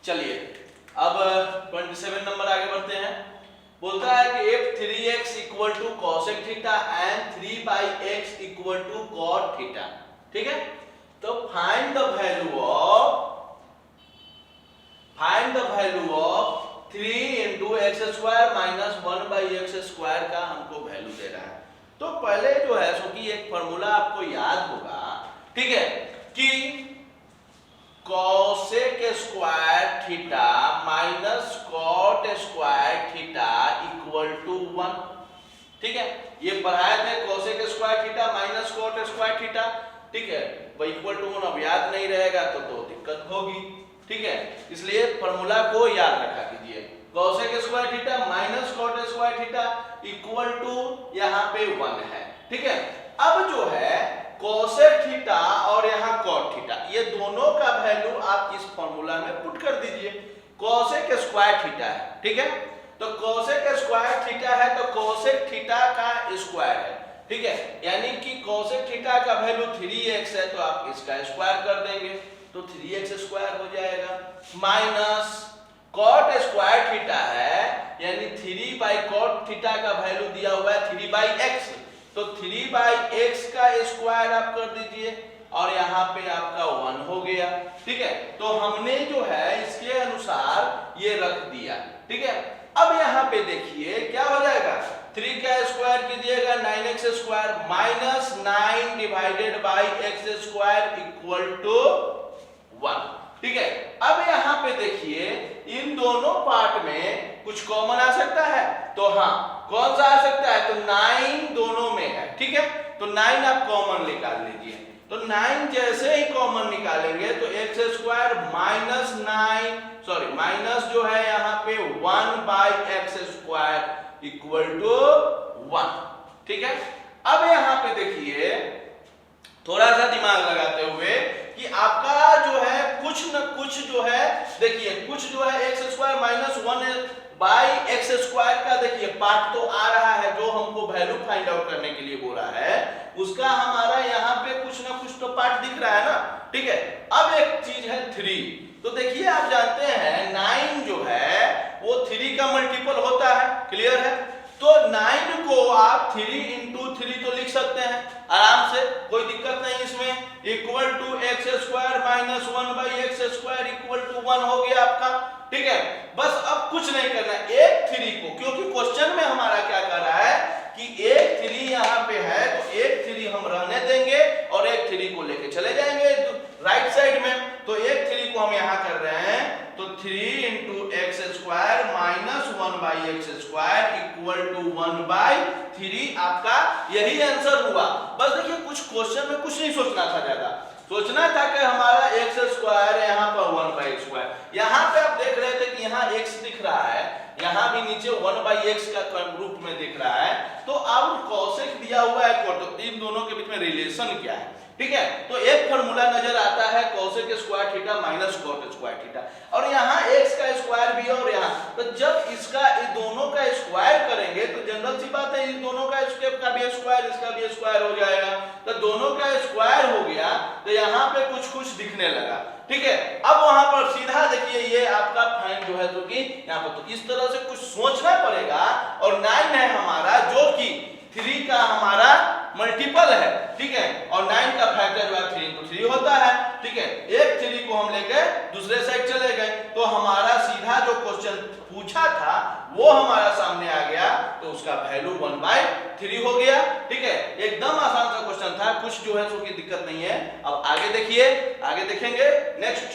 चलिए अब 27 नंबर आगे बढ़ते हैं। बोलता है कि if 3x equal to cosec theta and 3/x equal to cot theta, ठीक है, तो find the value of 3 into x square minus 1/x square का हमको वैल्यू दे रहा है। तो पहले जो है सो कि एक फॉर्मूला आपको याद होगा, ठीक है, कि cosec square theta minus cot square theta equal to 1, ठीक है, ये पढ़ाए थे cosec square theta minus cot square theta, ठीक है, वह इक्वल टू 1 अब याद नहीं रहेगा तो दिक्कत होगी, ठीक है, इसलिए फॉर्मूला को याद रखा कीजिए। cosec square theta minus cot square theta equal to यहाँ पे 1 है, ठीक है। अब जो है cosec थीटा और यहाँ cot थीटा, ये दोनों का वैल्यू आप इस फॉर्मूला में पुट कर दीजिए। cosec स्क्वायर थीटा है, ठीक है, तो cosec स्क्वायर थीटा है तो cosec थीटा का स्क्वायर है, ठीक है, यानी कि cosec थीटा का वैल्यू 3x है तो आप इसका स्क्वायर कर देंगे तो 3x स्क्वायर हो जाएगा, माइनस cot स्क्वायर थीटा है यानी 3/cot थीटा का वैल्यू दिया हुआ है 3/x, तो 3/x का स्क्वायर आप कर दीजिए और यहाँ पे आपका 1 हो गया, ठीक है। तो हमने जो है इसके अनुसार ये रख दिया, ठीक है। अब यहाँ पे देखिए क्या हो जाएगा, 3 का स्क्वायर कीजिएगा 9x square minus 9 divided by x square equal to 1, ठीक है। अब यहाँ पे देखिए इन दोनों पार्ट में कुछ कॉमन आ सकता है, तो हाँ कौन सा आ सकता है, तो 9 दोनों में है, ठीक है, तो 9 आप कॉमन निकाल लीजिए। तो 9 जैसे ही कॉमन निकालेंगे तो x square minus 9 sorry minus जो है यहाँ पे 1/x स्क्वायर इक्वल टू 1, ठीक है। अब यहाँ पे देखिए थोड़ा सा दिमाग लगाते हुए कि आपका जो है कुछ न कुछ जो है, देखिए कुछ जो है x square minus 1/x square का देखिए पार्ट तो आ रहा है जो हमको वैल्यू फाइंड आउट करने के लिए बोला है, उसका हमारा यहाँ पे कुछ ना कुछ तो पार्ट दिख रहा है ना, ठीक है। अब एक चीज है 3, तो देखिए आप जानते हैं 9 जो है वो 3 का मल्टीपल होता है, क्लियर है, तो 9 को आप 3 into 3 तो लिख सकते हैं आराम से, कोई दिक्कत नहीं इसमें, equal to x square minus 1/x square equal to 1 हो गया आपका, ठीक है। बस अब कुछ नहीं करना है, एक 3 को, क्योंकि क्वेश्चन में हमारा क्या कर रहा है कि एक 3 यहाँ पे है तो एक 3 हम रहने देंगे और एक 3 को लेके चले जाएंगे राइट साइड में, तो एक 3 को हम यहाँ कर रहे हैं, तो 3 into x square minus 1/x square equal to 1/3 आपका यही आंसर हुआ। बस देखिए कुछ क्वेश्चन में कुछ नहीं सोचना था, ज्यादा सोचना था कि हमारा x स्क्वायर है यहाँ पर 1/x स्क्वायर, यहाँ पे आप देख रहे थे कि यहाँ x दिख रहा है, यहाँ भी नीचे 1/x का रूप में दिख रहा है, तो अब cosec दिया हुआ है, तो इन दोनों के बीच में रिलेशन क्या है, ठीक है। तो एक फॉर्मूला नजर आता है cosec square theta minus cot square theta, और यहाँ x का स्क्वायर भी है, और यहाँ तो जब इसका इस दोनों का स्क्वायर करेंगे तो जनरल सी बात है इन दोनों का का भी स्क्वायर इसका भी स्क्वायर हो जाएगा, तो दोनों का स्क्वायर हो गया तो यहाँ पे कुछ कुछ दिखने लगा, ठीक है। अब वहां पर सीधा देखिए ये आपका फाइंड जो है तो कि यहाँ पर तो इस तरह से कुछ सोचना पड़ेगा, और 9 है हमारा जो कि 3 का हमारा मल्टीपल है, ठीक है, और 9 का फैक्टर जो है 3 into 3 होता है, ठीक है। एक 3 को हम लेके दूसरे साइड चले गए तो हमारा सीधा जो क्वेश्चन पूछा था वो हमारा सामने आ गया, तो उसका वैल्यू 1/3 हो गया, ठीक है। एकदम आसान सा क्वेश्चन था, कुछ जो है सो की दिक्कत नहीं है। अब आगे देखिए, आगे देखेंगे नेक्स्ट।